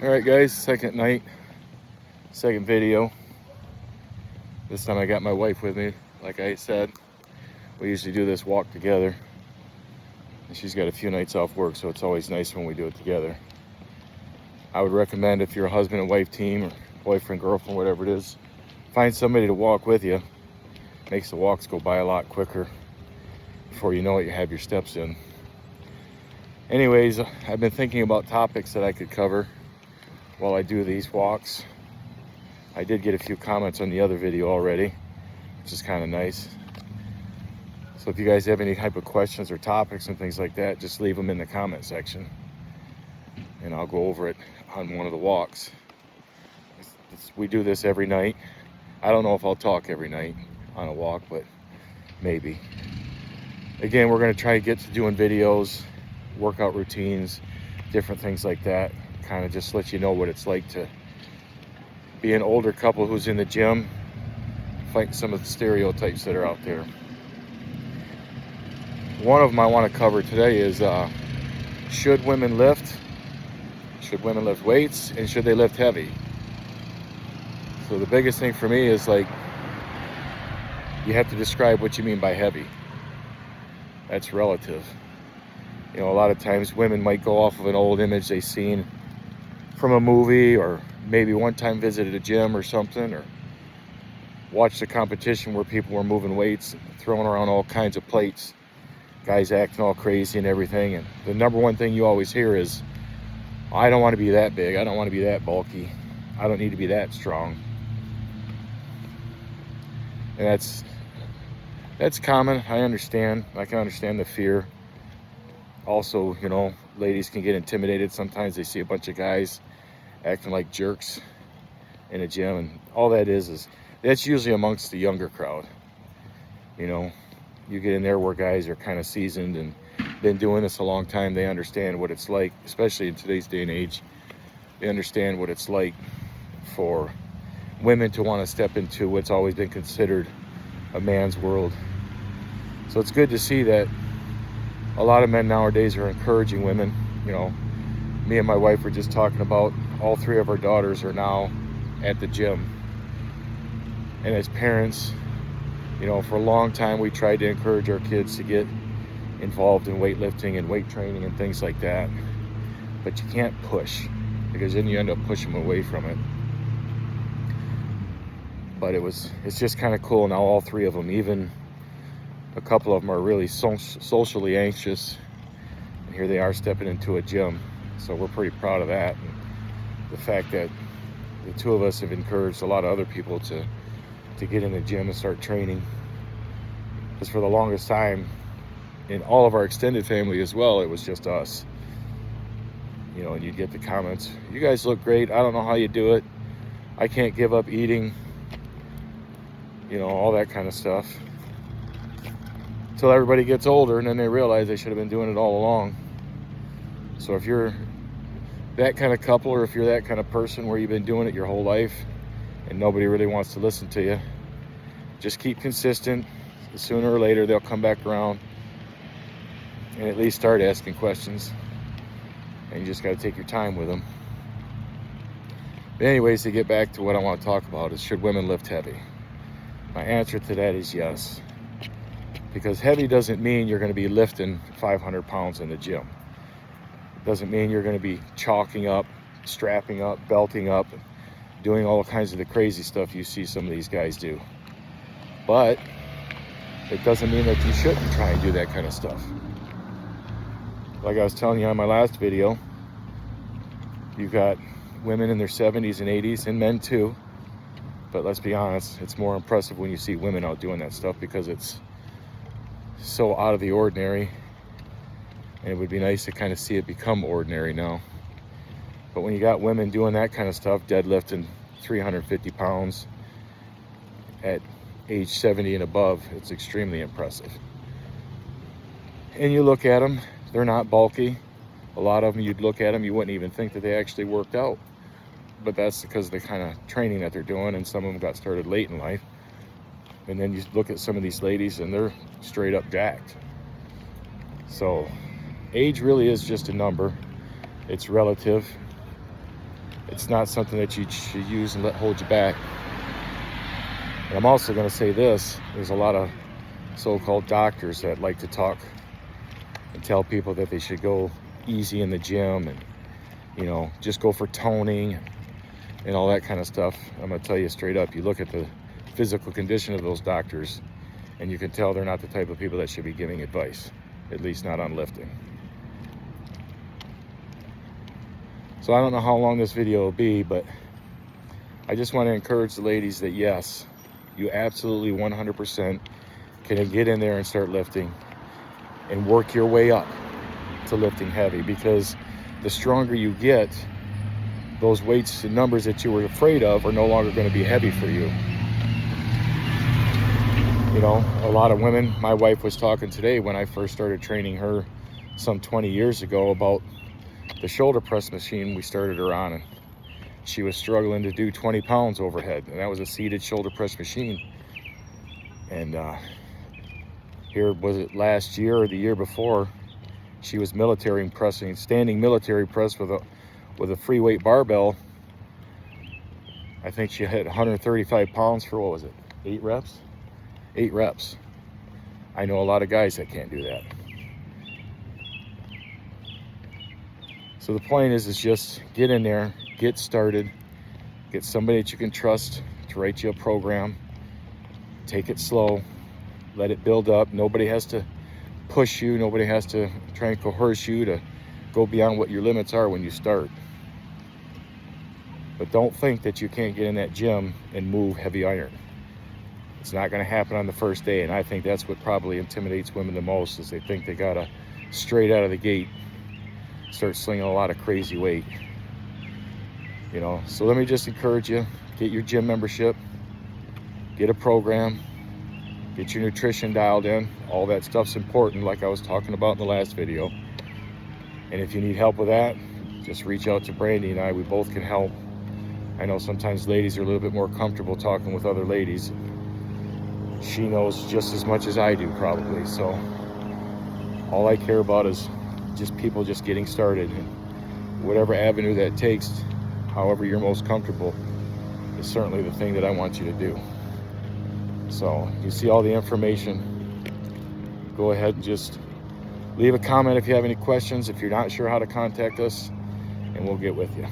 All right, guys, second night, second video. This time I got my wife with me. Like I said, we usually do this walk together. And she's got a few nights off work, so it's always nice when we do it together. I would recommend, if you're a husband and wife team or boyfriend, girlfriend, whatever it is, find somebody to walk with you. Makes the walks go by a lot quicker. Before you know it, you have your steps in. Anyways, I've been thinking about topics that I could cover while I do these walks. I did get a few comments on the other video already, which is kind of nice. So if you guys have any type of questions or topics and things like that, just leave them in the comment section and I'll go over it on one of the walks. We do this every night. I don't know if I'll talk every night on a walk, but maybe. Again, we're going to try to get to doing videos, workout routines, different things like that. Kind of just let you know what it's like to be an older couple who's in the gym, fighting some of the stereotypes that are out there. One of them I want to cover today is should women lift? Should women lift weights, and should they lift heavy? So the biggest thing for me is, like, you have to describe what you mean by heavy. That's relative. You know, a lot of times women might go off of an old image they've seen from a movie, or maybe one time visited a gym or something, or watched a competition where people were moving weights, throwing around all kinds of plates, guys acting all crazy and everything. And the number one thing you always hear is, I don't want to be that big, I don't want to be that bulky, I don't need to be that strong. And that's common. I understand. I can understand the fear. Also, you know, ladies can get intimidated sometimes. They see a bunch of guys acting like jerks in a gym, and all that is that's usually amongst the younger crowd. You know, you get in there where guys are kind of seasoned and been doing this a long time. They understand what it's like, especially in today's day and age. They understand what it's like for women to want to step into what's always been considered a man's world. So it's good to see that a lot of men nowadays are encouraging women. You know, me and my wife were just talking about all three of our daughters are now at the gym. And as parents, you know, for a long time we tried to encourage our kids to get involved in weightlifting and weight training and things like that. But you can't push, because then you end up pushing them away from it. But it's just kind of cool now, all three of them, even a couple of them are really socially anxious, and here they are stepping into a gym. So we're pretty proud of that. And the fact that the two of us have encouraged a lot of other people to get in the gym and start training. Because for the longest time, in all of our extended family as well, it was just us. You know, and you'd get the comments, you guys look great, I don't know how you do it, I can't give up eating, you know, all that kind of stuff. Until everybody gets older, and then they realize they should have been doing it all along. So if you're that kind of couple, or if you're that kind of person where you've been doing it your whole life and nobody really wants to listen to you, just keep consistent. Sooner or later they'll come back around and at least start asking questions, and you just got to take your time with them. But anyways, to get back to what I want to talk about is, should women lift heavy? My answer to that is yes. Because heavy doesn't mean you're going to be lifting 500 pounds in the gym. It doesn't mean you're going to be chalking up, strapping up, belting up, doing all kinds of the crazy stuff you see some of these guys do. But it doesn't mean that you shouldn't try and do that kind of stuff. Like I was telling you on my last video, you've got women in their 70s and 80s, and men too. But let's be honest, it's more impressive when you see women out doing that stuff, because it's so out of the ordinary, and it would be nice to kind of see it become ordinary now. But when you got women doing that kind of stuff, deadlifting 350 pounds at age 70 and above, it's extremely impressive. And you look at them, they're not bulky. A lot of them, you'd look at them, you wouldn't even think that they actually worked out. But that's because of the kind of training that they're doing, and some of them got started late in life. And then you look at some of these ladies and they're straight up jacked. So age really is just a number. It's relative. it's not something that you should use and let hold you back. And I'm also going to say this, there's a lot of so-called doctors that like to talk and tell people that they should go easy in the gym and, you know, just go for toning and all that kind of stuff. I'm going to tell you straight up, you look at the physical condition of those doctors and you can tell they're not the type of people that should be giving advice, at least not on lifting. So I don't know how long this video will be, but I just want to encourage the ladies that yes, you absolutely 100% can get in there and start lifting and work your way up to lifting heavy, because the stronger you get, those weights and numbers that you were afraid of are no longer going to be heavy for you. You know, a lot of women, my wife was talking today when I first started training her some 20 years ago about the shoulder press machine we started her on, and she was struggling to do 20 pounds overhead, and that was a seated shoulder press machine. And here, was it last year or the year before, she was military pressing, standing military press with a free weight barbell. I think she hit 135 pounds for, what was it, 8 reps? 8 reps. I know a lot of guys that can't do that. So the point is just get in there, get started, get somebody that you can trust to write you a program, take it slow, let it build up. Nobody has to push you, nobody has to try and coerce you to go beyond what your limits are when you start. But don't think that you can't get in that gym and move heavy iron. It's not going to happen on the first day, and I think that's what probably intimidates women the most, is they think they gotta straight out of the gate start slinging a lot of crazy weight, you know. So let me just encourage you, get your gym membership, get a program, get your nutrition dialed in. All that stuff's important, like I was talking about in the last video. And if you need help with that, just reach out to Brandy and I. We both can help. I know sometimes ladies are a little bit more comfortable talking with other ladies. She knows just as much as I do probably. So all I care about is just people just getting started, and whatever avenue that takes, however you're most comfortable, is certainly the thing that I want you to do. So you see all the information. Go ahead and just leave a comment if you have any questions, if you're not sure how to contact us, and we'll get with you.